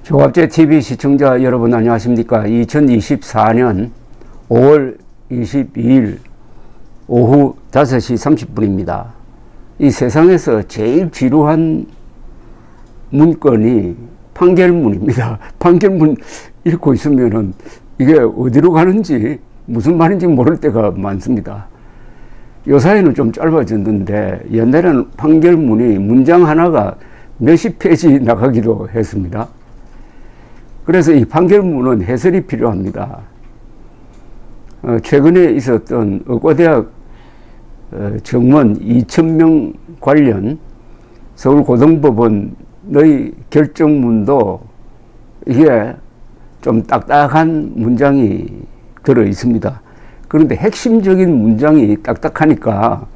조갑제TV 시청자 여러분 안녕하십니까. 2024년 5월 22일 오후 5시 30분입니다. 이 세상에서 제일 지루한 문건이 판결문입니다. 판결문 읽고 있으면은 이게 어디로 가는지 무슨 말인지 모를 때가 많습니다. 요사이는 좀 짧아졌는데 옛날에는 판결문이 문장 하나가 몇십 페이지 나가기도 했습니다. 그래서 이 판결문은 해설이 필요합니다. 최근에 있었던 의과대학 정원 2,000명 관련 서울고등법원의 결정문도 이게 좀 딱딱한 문장이 들어 있습니다. 그런데 핵심적인 문장이 딱딱하니까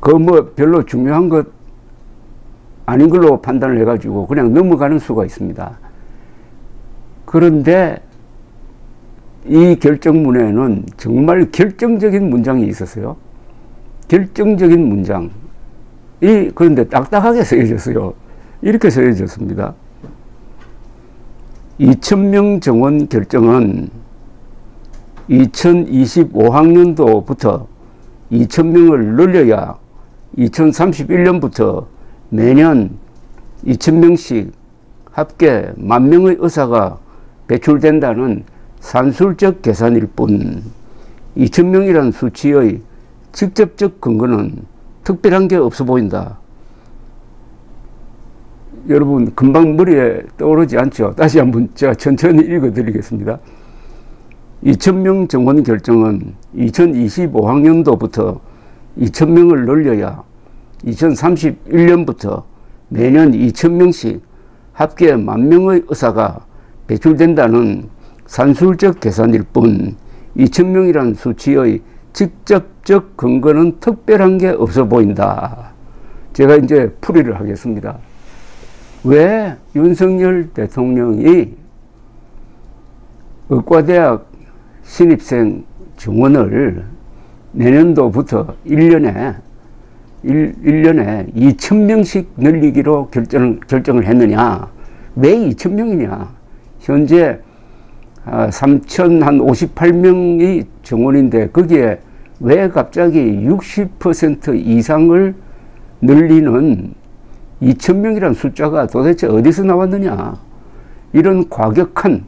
그 뭐 별로 중요한 것 아닌 걸로 판단을 해가지고 그냥 넘어가는 수가 있습니다. 그런데 이 결정문에는 정말 결정적인 문장이 있었어요. 결정적인 문장이 그런데 딱딱하게 쓰여졌어요. 이렇게 쓰여졌습니다. 2,000명 정원 결정은 2025학년도부터 2,000명을 늘려야 2031년부터 매년 2,000명씩 합계 10,000명의 의사가 배출된다는 산술적 계산일 뿐 2,000명이라는 수치의 직접적 근거는 특별한 게 없어 보인다. 여러분 금방 머리에 떠오르지 않죠? 다시 한번 제가 천천히 읽어드리겠습니다. 2,000명 정원 결정은 2025학년도부터 2,000명을 늘려야 2031년부터 매년 2,000명씩 합계 10,000명의 의사가 배출된다는 산술적 계산일 뿐 2,000명이라는 수치의 직접적 근거는 특별한 게 없어 보인다. 제가 이제 풀이를 하겠습니다. 왜 윤석열 대통령이 의과대학 신입생 정원을 내년도부터 1년에 2,000명씩 늘리기로 결정을 했느냐? 왜 2,000명이냐? 현재 3,058명이 정원인데 거기에 왜 갑자기 60% 이상을 늘리는 2,000명이라는 숫자가 도대체 어디서 나왔느냐? 이런 과격한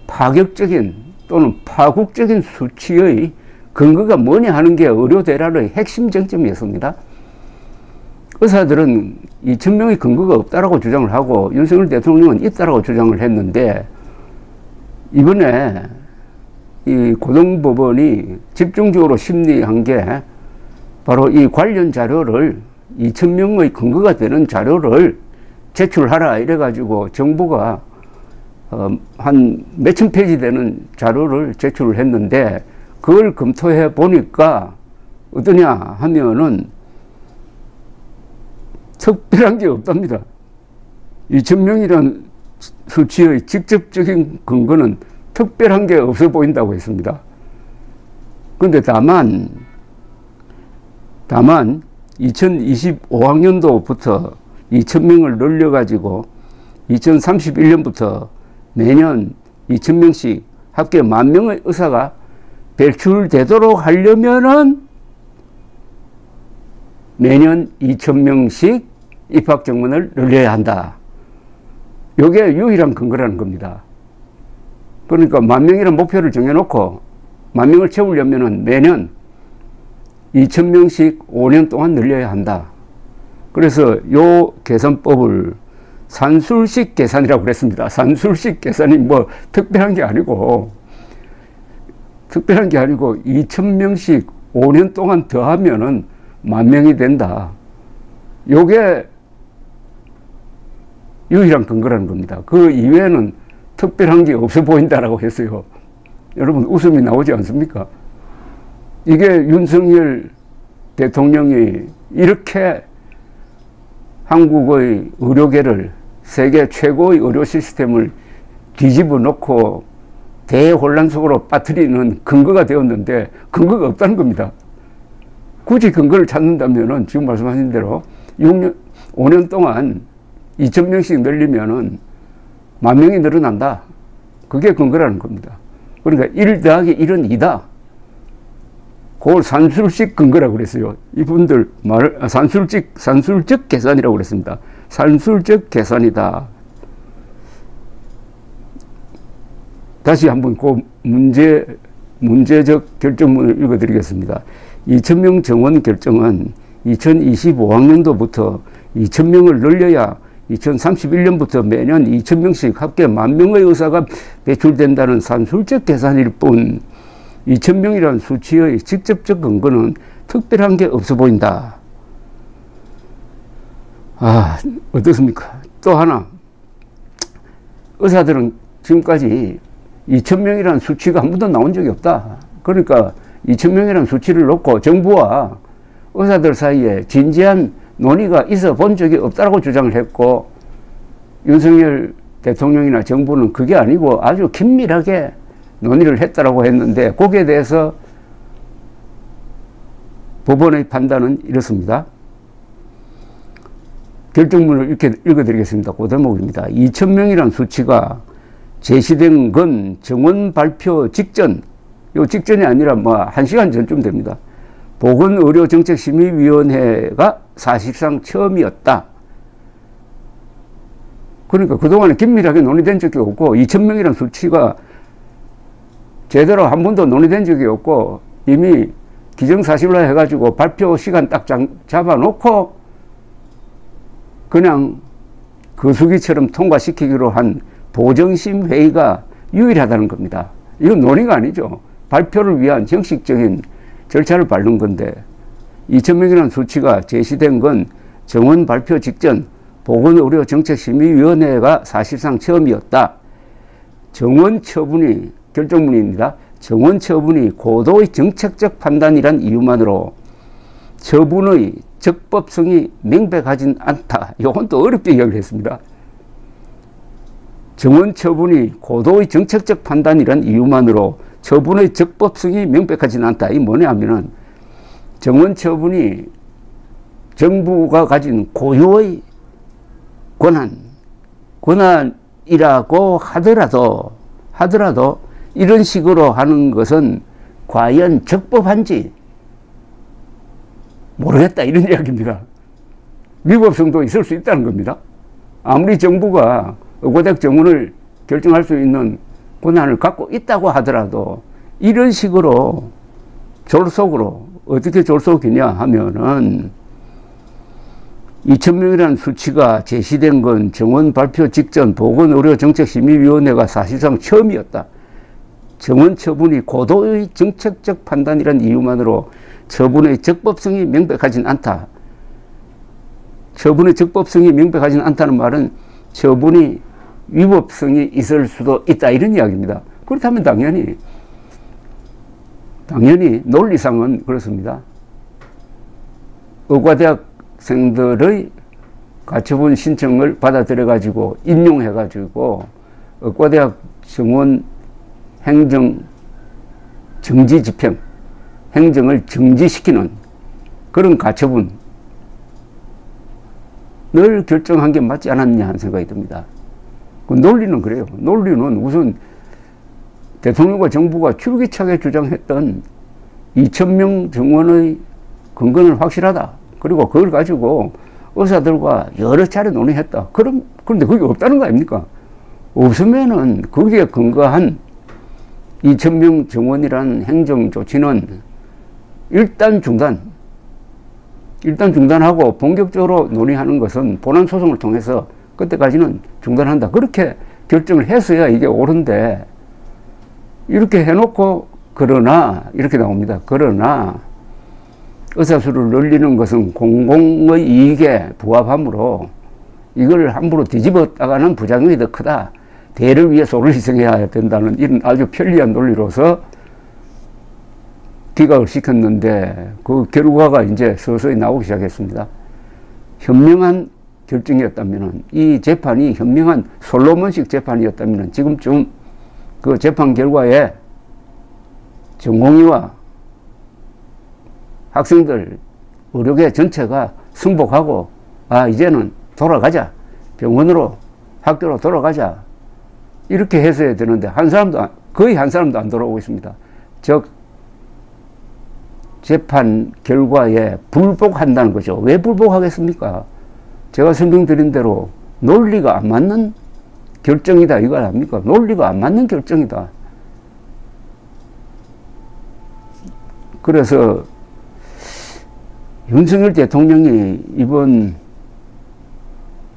파격적인 또는 파국적인 수치의 근거가 뭐냐 하는 게 의료대란의 핵심 쟁점이었습니다. 의사들은 2,000명의 근거가 없다라고 주장을 하고 윤석열 대통령은 있다라고 주장을 했는데 이번에 이 고등법원이 집중적으로 심리한 게 바로 이 관련 자료를 2,000명의 근거가 되는 자료를 제출하라 이래가지고 정부가 한 몇천 페이지 되는 자료를 제출을 했는데 그걸 검토해 보니까 어떠냐 하면은 특별한 게 없답니다. 2,000명이란 수치의 직접적인 근거는 특별한 게 없어 보인다고 했습니다. 그런데 다만 2025학년도부터 2,000명을 늘려가지고 2031년부터 매년 2,000명씩 합계 10,000명의 의사가 배출되도록 하려면은 매년 2,000명씩 입학 정원을 늘려야 한다. 이게 유일한 근거라는 겁니다. 그러니까 10,000명이라는 목표를 정해놓고 10,000명을 채우려면은 매년 2,000명씩 5년 동안 늘려야 한다. 그래서 요 계산법을 산술식 계산이라고 그랬습니다. 산술식 계산이 뭐 특별한 게 아니고 2,000명씩 5년 동안 더하면은 10,000명이 된다. 요게 유일한 근거라는 겁니다. 그 이외에는 특별한 게 없어 보인다라고 했어요. 여러분 웃음이 나오지 않습니까? 이게 윤석열 대통령이 이렇게 한국의 의료계를 세계 최고의 의료 시스템을 뒤집어 놓고 대혼란 속으로 빠뜨리는 근거가 되었는데 근거가 없다는 겁니다. 굳이 근거를 찾는다면은 지금 말씀하신 대로 5년 동안 2,000명씩 늘리면은 만명이 늘어난다. 그게 근거라는 겁니다. 그러니까 1 더하기 1은 2다. 그걸 산술식 근거라고 그랬어요. 이분들 산술적 계산이라고 그랬습니다. 산술적 계산이다. 다시 한번 그 문제적 결정문을 읽어드리겠습니다. 2000명 정원 결정은 2025학년도부터 2000명을 늘려야 2031년부터 매년 2000명씩 합계 10,000명의 의사가 배출된다는 산술적 계산일 뿐 2000명이라는 수치의 직접적 근거는 특별한 게 없어 보인다. 어떻습니까? 또 하나, 의사들은 지금까지 2000명이라는 수치가 한 번도 나온 적이 없다. 그러니까 2000명이라는 수치를 놓고 정부와 의사들 사이에 진지한 논의가 있어 본 적이 없다고 주장을 했고, 윤석열 대통령이나 정부는 그게 아니고 아주 긴밀하게 논의를 했다라고 했는데, 거기에 대해서 법원의 판단은 이렇습니다. 결정문을 이렇게 읽어드리겠습니다. 그 대목입니다. 2000명이라는 수치가 제시된 건 정원 발표 직전, 요 직전이 아니라 1시간 전쯤 됩니다. 보건의료정책심의위원회가 사실상 처음이었다. 그러니까 그동안에 긴밀하게 논의된 적이 없고 2000명이라는 수치가 제대로 한 번도 논의된 적이 없고 이미 기정사실로 해가지고 발표 시간 딱 잡아놓고 그냥 거수기처럼 통과시키기로 한 보정심 회의가 유일하다는 겁니다. 이건 논의가 아니죠. 발표를 위한 형식적인 절차를 밟는 건데, 2000명이라는 수치가 제시된 건 정원 발표 직전 보건의료정책심의위원회가 사실상 처음이었다. 정원 처분이, 결정문입니다. 정원 처분이 고도의 정책적 판단이란 이유만으로 처분의 적법성이 명백하진 않다. 이건 또 어렵게 이야기를 했습니다. 정원 처분이 고도의 정책적 판단이란 이유만으로 처분의 적법성이 명백하진 않다. 이 뭐냐 하면은 정원 처분이 정부가 가진 고유의 권한이라고 하더라도 이런 식으로 하는 것은 과연 적법한지 모르겠다, 이런 이야기입니다. 위법성도 있을 수 있다는 겁니다. 아무리 정부가 의과대학 정원을 결정할 수 있는 권한을 갖고 있다고 하더라도 이런 식으로 졸속으로, 어떻게 졸속이냐 하면은 2000명이라는 수치가 제시된 건 정원 발표 직전 보건의료정책심의위원회가 사실상 처음이었다. 정원 처분이 고도의 정책적 판단이란 이유만으로 처분의 적법성이 명백하진 않다. 처분의 적법성이 명백하진 않다는 말은 처분이 위법성이 있을 수도 있다, 이런 이야기입니다. 그렇다면 당연히 논리상은 그렇습니다. 의과대학생들의 가처분 신청을 받아들여 가지고 인용해 가지고 의과대학 정원 행정 정지 집행, 행정을 정지시키는 그런 가처분을 결정한 게 맞지 않았냐 하는 생각이 듭니다. 그 논리는 그래요. 논리는 우선 대통령과 정부가 줄기차게 주장했던 2000명 정원의 근거는 확실하다. 그리고 그걸 가지고 의사들과 여러 차례 논의했다. 그런데 그게 없다는 거 아닙니까? 없으면은 거기에 근거한 2000명 정원이라는 행정 조치는 일단 중단하고 본격적으로 논의하는 것은 본안 소송을 통해서 그때까지는 중단한다. 그렇게 결정을 했어야 이게 옳은데, 이렇게 해놓고 그러나 이렇게 나옵니다. 그러나 의사수를 늘리는 것은 공공의 이익에 부합하므로 이걸 함부로 뒤집었다가는 부작용이 더 크다. 대를 위해 소를 희생해야 된다는 이런 아주 편리한 논리로서 기각을 시켰는데, 그 결과가 이제 서서히 나오기 시작했습니다. 현명한 결정이었다면, 이 재판이 현명한 솔로몬식 재판이었다면 지금쯤 그 재판 결과에 전공의와 학생들, 의료계 전체가 승복하고, 이제는 돌아가자, 병원으로, 학교로 돌아가자, 이렇게 했어야 되는데 거의 한 사람도 안 돌아오고 있습니다. 즉 재판 결과에 불복한다는 거죠. 왜 불복하겠습니까? 제가 설명드린 대로 논리가 안 맞는 결정이다 이거 아닙니까? 논리가 안 맞는 결정이다. 그래서 윤석열 대통령이 이번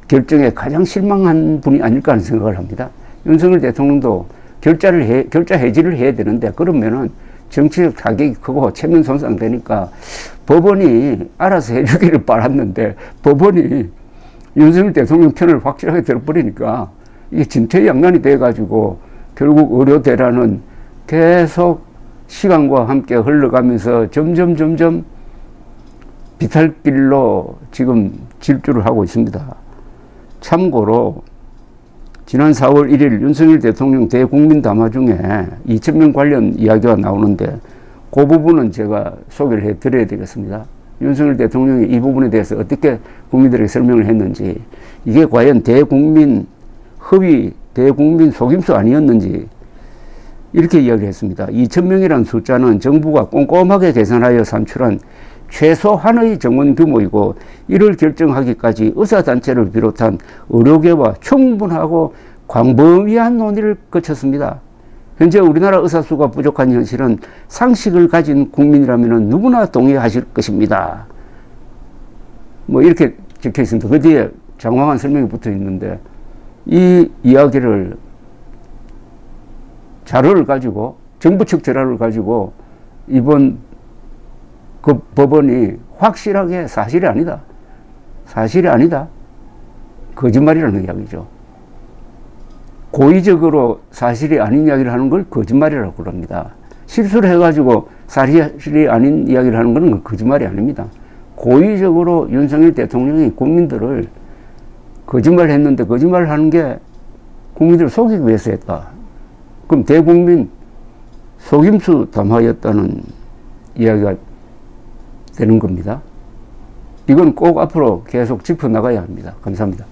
결정에 가장 실망한 분이 아닐까 하는 생각을 합니다. 윤석열 대통령도 결자 해지를 해야 되는데 그러면은 정치적 타격이 크고 체면 손상되니까 법원이 알아서 해주기를 바랐는데 법원이 윤석열 대통령 편을 확실하게 들어버리니까 이게 진퇴양난이 돼가지고 결국 의료대란은 계속 시간과 함께 흘러가면서 점점 비탈길로 지금 질주를 하고 있습니다. 참고로 지난 4월 1일 윤석열 대통령 대국민 담화 중에 2,000명 관련 이야기가 나오는데 그 부분은 제가 소개를 해드려야 되겠습니다. 윤석열 대통령이 이 부분에 대해서 어떻게 국민들에게 설명을 했는지, 이게 과연 대국민 허위, 대국민 속임수 아니었는지 이렇게 이야기를 했습니다. 2,000명이라는 숫자는 정부가 꼼꼼하게 계산하여 산출한 최소한의 정원 규모이고 이를 결정하기까지 의사단체를 비롯한 의료계와 충분하고 광범위한 논의를 거쳤습니다. 현재 우리나라 의사수가 부족한 현실은 상식을 가진 국민이라면 누구나 동의하실 것입니다. 뭐 이렇게 적혀 있습니다. 그 뒤에 장황한 설명이 붙어 있는데 이 이야기를 자료를 가지고 정부 측 자료를 가지고 이번 그 법원이 확실하게 사실이 아니다. 사실이 아니다. 거짓말이라는 이야기죠. 고의적으로 사실이 아닌 이야기를 하는 걸 거짓말이라고 그럽니다. 실수를 해가지고 사실이 아닌 이야기를 하는 건 거짓말이 아닙니다. 고의적으로 윤석열 대통령이 국민들을 거짓말 했는데 거짓말을 하는 게 국민들을 속이기 위해서 했다. 그럼 대국민 속임수 담화였다는 이야기가 되는 겁니다. 이건 꼭 앞으로 계속 짚어나가야 합니다. 감사합니다.